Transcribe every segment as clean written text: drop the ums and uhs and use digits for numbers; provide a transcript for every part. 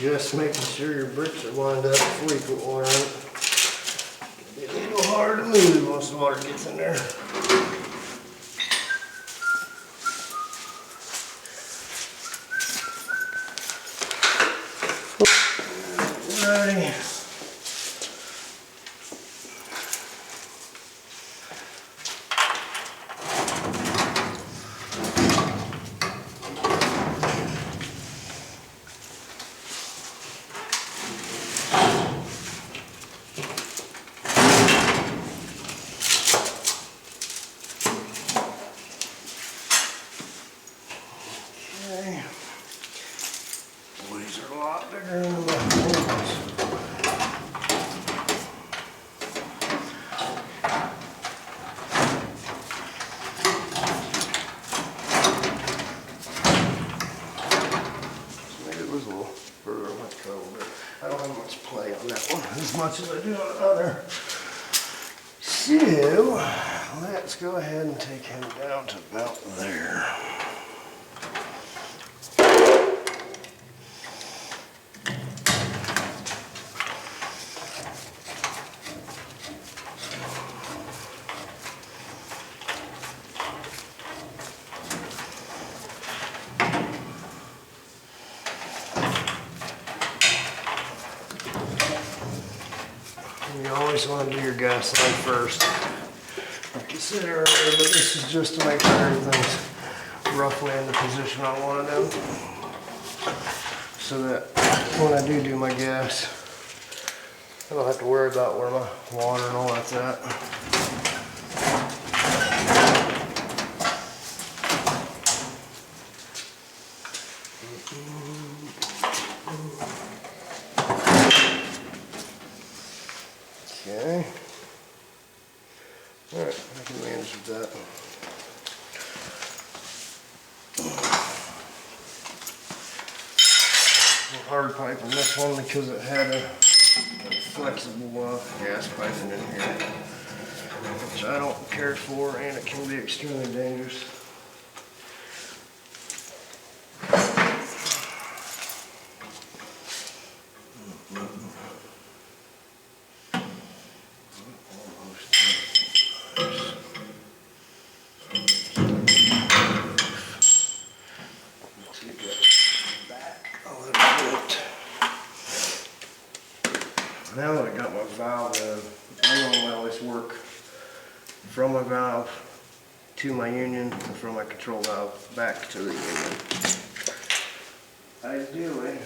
Just making sure your bricks are lined up before you put water in it. It's a little hard to move once the water gets in there. Alrighty. Okay. These are a lot bigger than the ones. Maybe it was a little further on that coat, but I don't have much play on that one as much as I do on the other. So let's go ahead and take him down to about there. You always want to do your gas line first. Like you said earlier, but this is just to make sure everything's roughly in the position I want them. So that when I do my gas, I don't have to worry about where my water and all that's at. Okay. Alright, I can manage with that. Hard pipe on this one because it had a flexible gas piping in here, which I don't care for, and it can be extremely dangerous. Now that I got my valve in, I normally always work from my valve to my union and from my control valve back to the union. Ideally,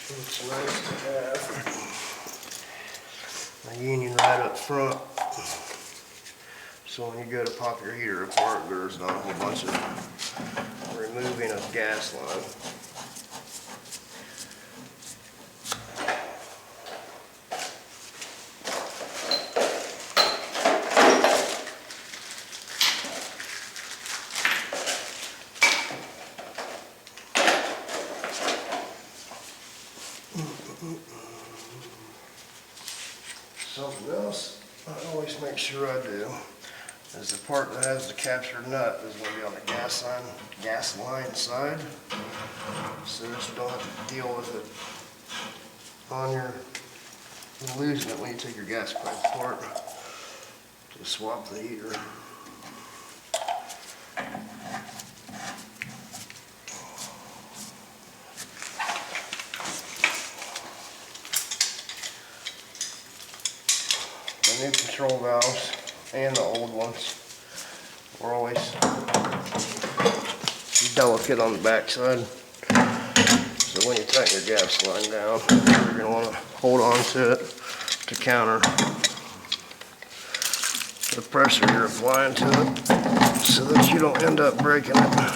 it's nice to have a union right up front, so when you go to pop your heater apart, there's not a whole bunch of removing of gas line. Something else I always make sure I do is the part that has the captured nut is going to be on the gas line side, so that you don't have to deal with it on your losing it when you take your gas pipe apart to swap the heater. The new control valves and the old ones were always delicate on the back side. So when you tighten your gas line down, you're going to want to hold on to it to counter the pressure you're applying to it so that you don't end up breaking it.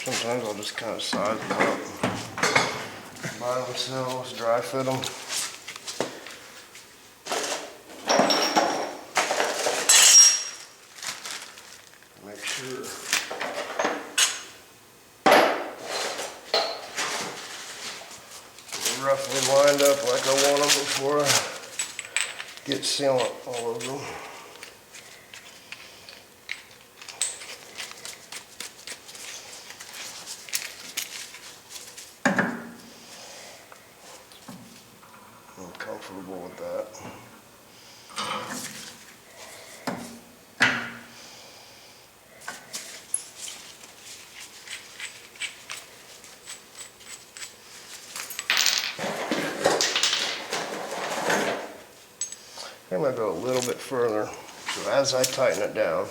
Sometimes I'll just kind of size them up by themselves, dry fit them. Make sure they're roughly lined up like I want them before I get sealant all over them. I'm comfortable with that. I'm going to go a little bit further, so as I tighten it down,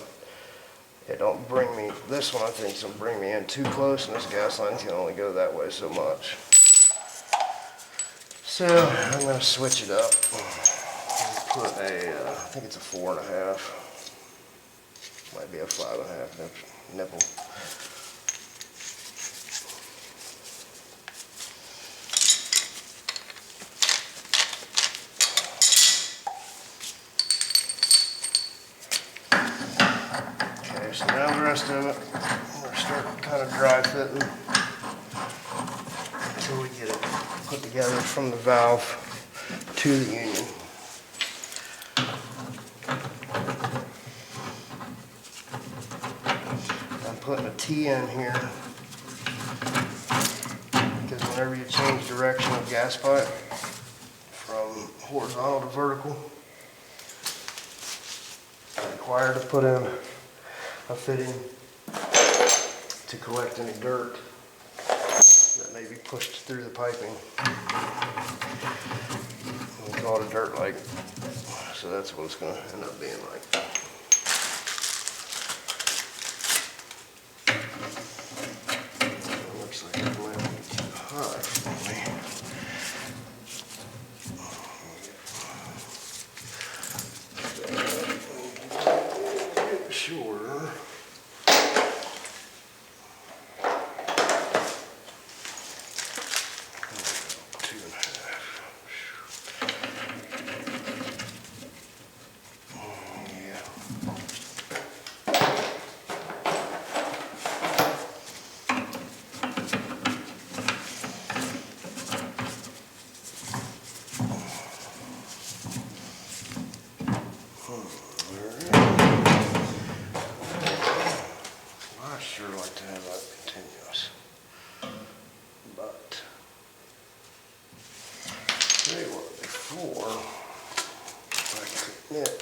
it don't bring me, this one I think is going to bring me in too close, and this gas line can only go that way so much. So I'm going to switch it up, put a, I think it's a 4.5, might be a 5.5 nipple. So now the rest of it, we're going to start kind of dry fitting until we get it put together from the valve to the union. I'm putting a T in here because whenever you change direction of gas pipe from horizontal to vertical, you're required to put in a fitting to collect any dirt that may be pushed through the piping. We call it a dirt light, so that's what it's going to end up being like. It looks like it might be too high for me. Sure. I sure like to have that continuous, but tell you what, before I commit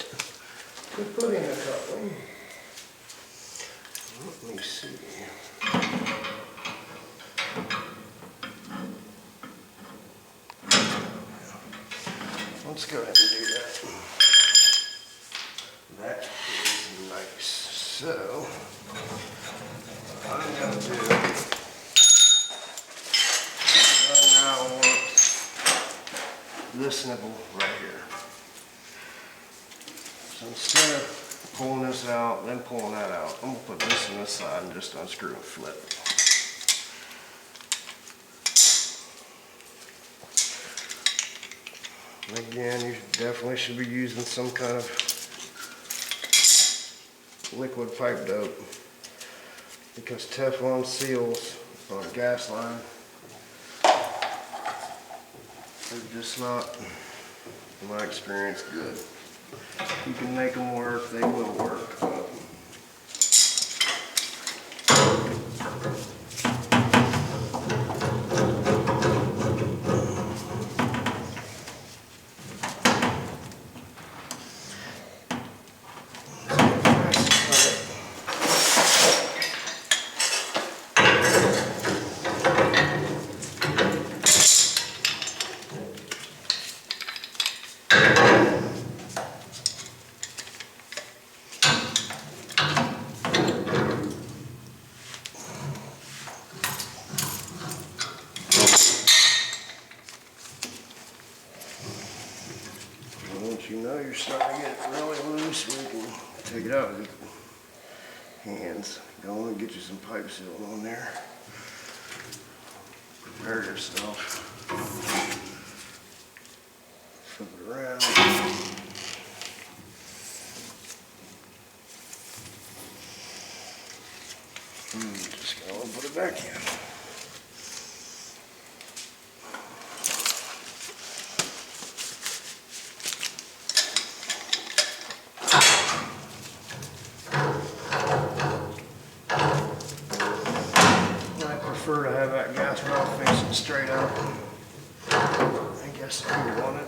to putting a coupling, let me see. Let's go ahead and do that. That is nice. So what I'm going to do, I now want this nipple right here. So instead of pulling this out, then pulling that out, I'm going to put this on this side and just unscrew and flip it. And again, you definitely should be using some kind of liquid pipe dope, because Teflon seals on a gas line are just not, in my experience, good. You can make them work, they will work, but once you know you're starting to get it really loose, we can take it out. hands. Go on and get you some pipe seal on there. Prepare yourself. Flip it around. Just gonna put it back in. I prefer to have that gas well facing straight up. I guess if you want it,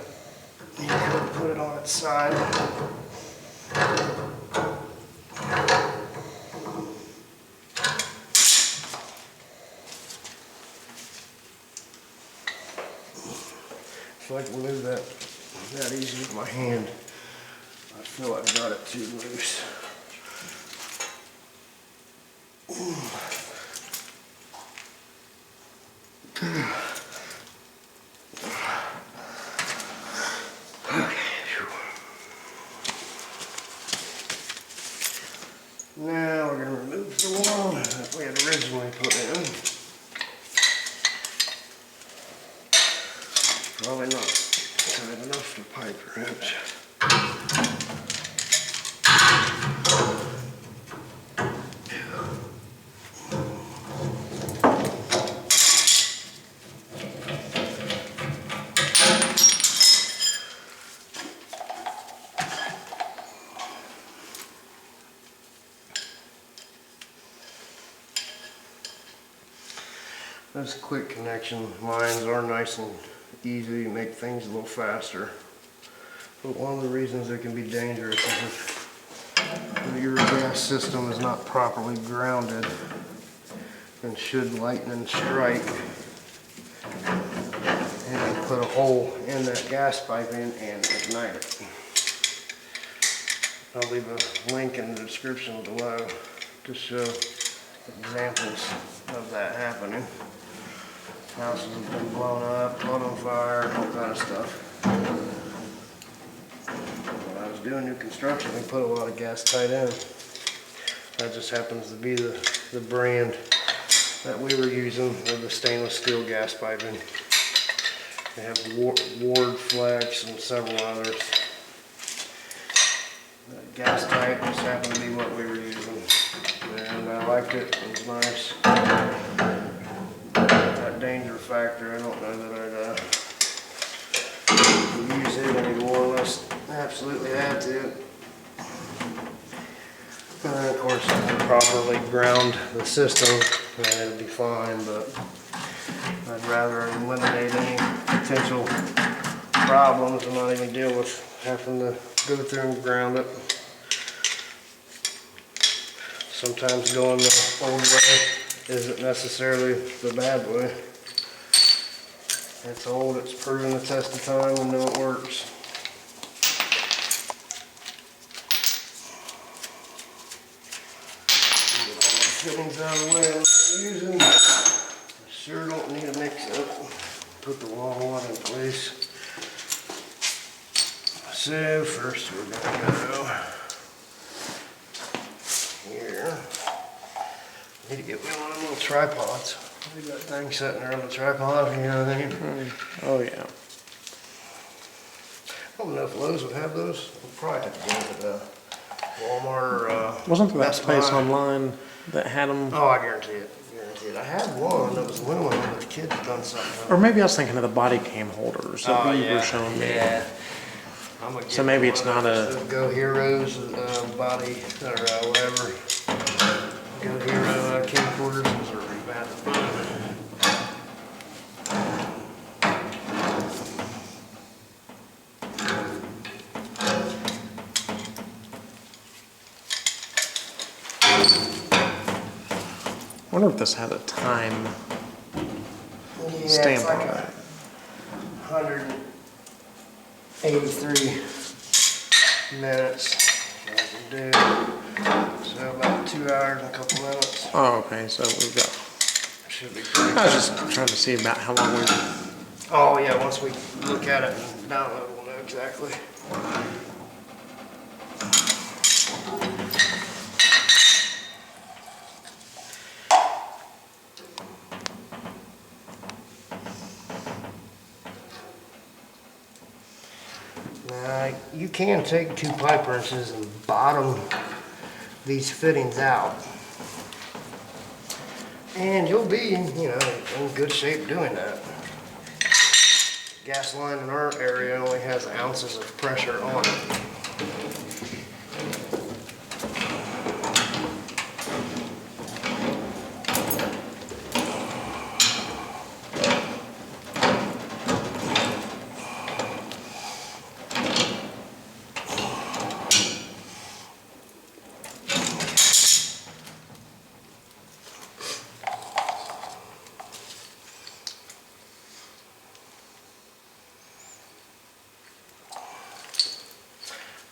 you could put it on its side. If I can move that easy with my hand, I feel I've got it too loose. Now we're going to remove the one that we had originally put in. Probably not tight enough to pipe wrench. Those quick connection lines are nice and easy, make things a little faster. But one of the reasons it can be dangerous is if your gas system is not properly grounded and should lightning strike and put a hole in that gas pipe and ignite it. I'll leave a link in the description below to show examples of that happening. Houses have been blown up, caught on fire, all kind of stuff. When I was doing new construction, we put a lot of gas tight in. That just happens to be the brand that we were using of the stainless steel gas piping. They have Ward Flex and several others. That gas tight just happened to be what we were using. And I liked it, it was nice. That danger factor, I don't know that I'd use it anymore unless I absolutely had to. And then of course, if you properly ground the system, then it'll be fine, but I'd rather eliminate any potential problems and not even deal with having to go through and ground it. Sometimes going the old way isn't necessarily the bad way. It's old, it's proven the test of time, and know it works. Get all my fittings out of the way I'm using. I sure don't need a mix-up. Put the wrong one in place. So first we're going to go here. Need to get me one of them little tripods. Leave that thing sitting there on the tripod, you know what I mean? Oh yeah. I don't know if Lowe's would have those. We'll probably have to go to Walmart or Wasn't there that Best place Buy. online that had them? Oh, I guarantee it. Guarantee it. I had one that was aluminum, but the kid had done something. Or maybe I was thinking of the body cam holders that you were showing me. Yeah. I'm gonna So get maybe one it's of not those, a- Go Heroes body or whatever. Go Hero camcorders. Those are pretty bad to find. I wonder if this had a time Yeah, stamp it's like on it. 183 minutes. I can do. So about 2 hours and a couple minutes. Oh, okay, so we've got, Should be pretty I was just trying to see about how long we, Oh yeah, once we look at it and download, we'll know exactly. you can take 2 pipe wrenches and bottom these fittings out. And you'll be, you know, in good shape doing that. Gas line in our area only has ounces of pressure on it.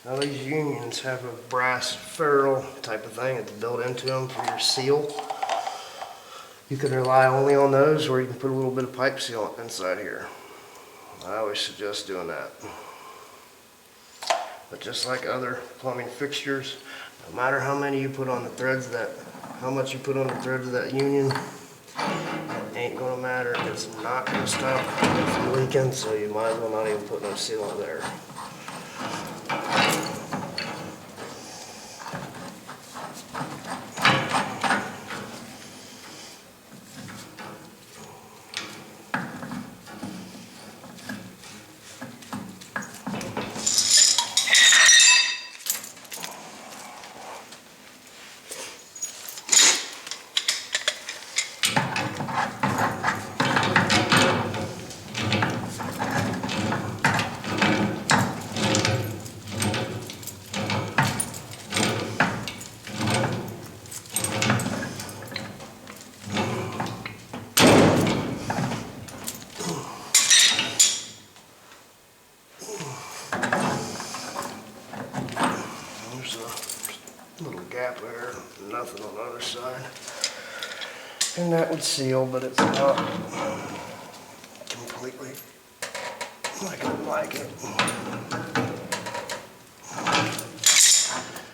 Now these unions have a brass ferrule type of thing that's built into them for your seal. You can rely only on those, or you can put a little bit of pipe sealant inside here. I always suggest doing that. But just like other plumbing fixtures, no matter how many you put on the threads how much you put on the threads of that union, it ain't gonna matter. It's not gonna stop it from leaking, so you might as well not even put no sealant there. Gap there, nothing on the other side. And that would seal, but it's not completely like I like it.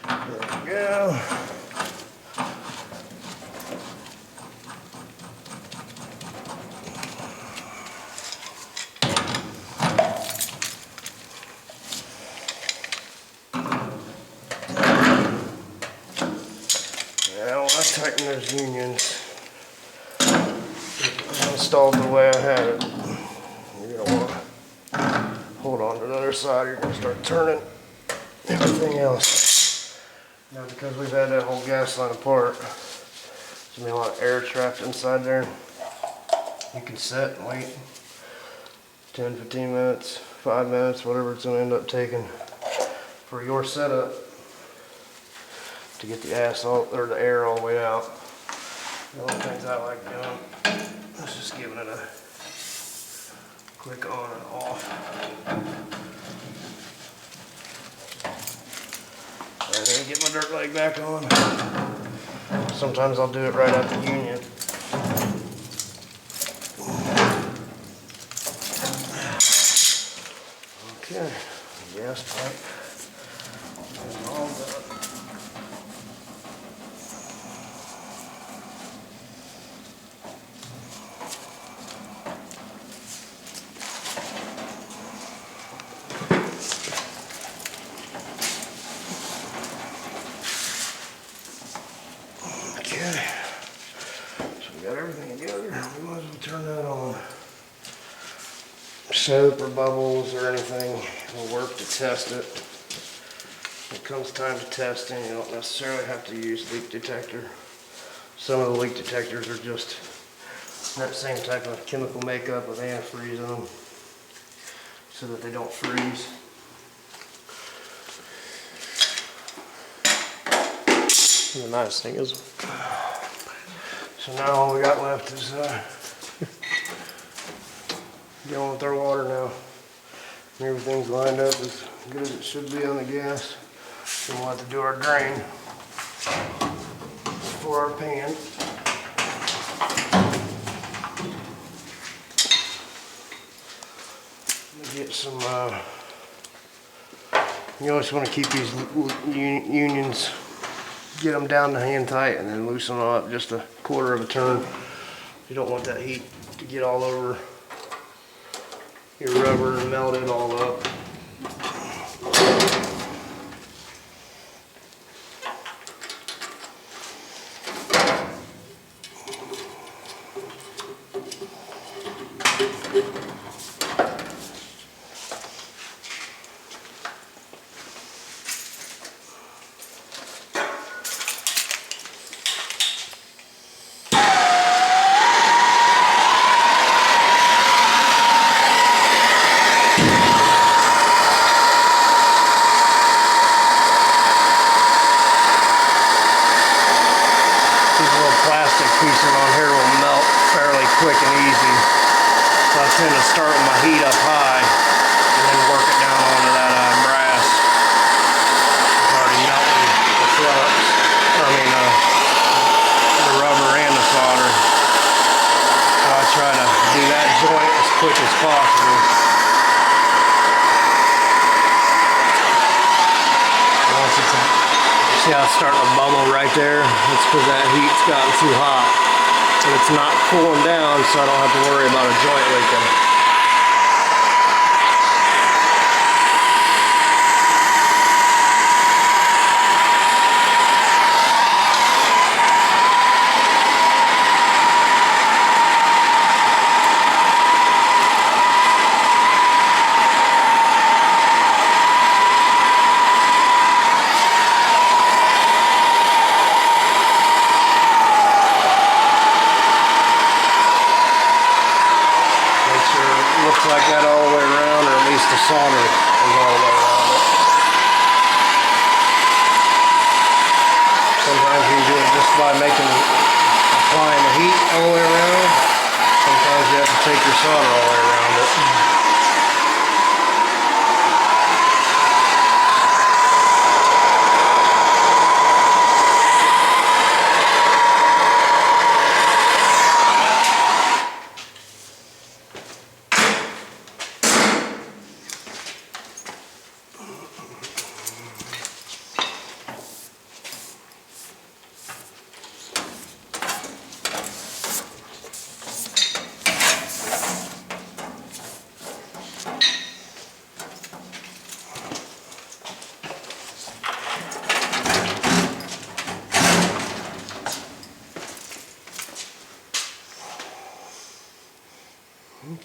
There we go. Now, when I tighten those unions, installed the way I had it, you're going to want to hold on to the other side. You're going to start turning everything else. Now, because we've had that whole gas line apart, there's going to be a lot of air trapped inside there. You can set and wait 10, 15 minutes, 5 minutes, whatever it's going to end up taking for your setup to get the air all the way out. The only things I like doing is just giving it a quick on and off. And then get my dirt leg back on. Sometimes I'll do it right at the union. Okay, gas pipe is all done. Okay, so we got everything together. We might as well turn that on. Soap or bubbles or anything will work to test it. When it comes time to testing, you don't necessarily have to use leak detector. Some of the leak detectors are just that same type of chemical makeup with antifreeze in them so that they don't freeze. And the nice thing is, So now all we got left is going with our water now. Everything's lined up as good as it should be on the gas. So we'll have to do our drain for our pan. Get some, you always want to keep these unions, get them down to hand tight and then loosen them up just a quarter of a turn. You don't want that heat to get all over your rubber and melt it all up. piecing on here will melt fairly quick and easy. So I tend to start with my heat up high and then work it down onto that brass. It's already melting the flux. The rubber and the solder. So I try to do that joint as quick as possible. Once it's, see how it's starting to bubble right there? It's because that heat's gotten too hot. And it's not cooling down, so I don't have to worry about a joint leaking. Looks like that all the way around, or at least the solder is all the way around it. Sometimes you can do it just by applying the heat all the way around. Sometimes you have to take your solder all the way around it.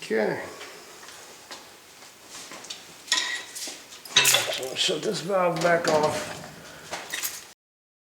Okay. So shut this valve back off.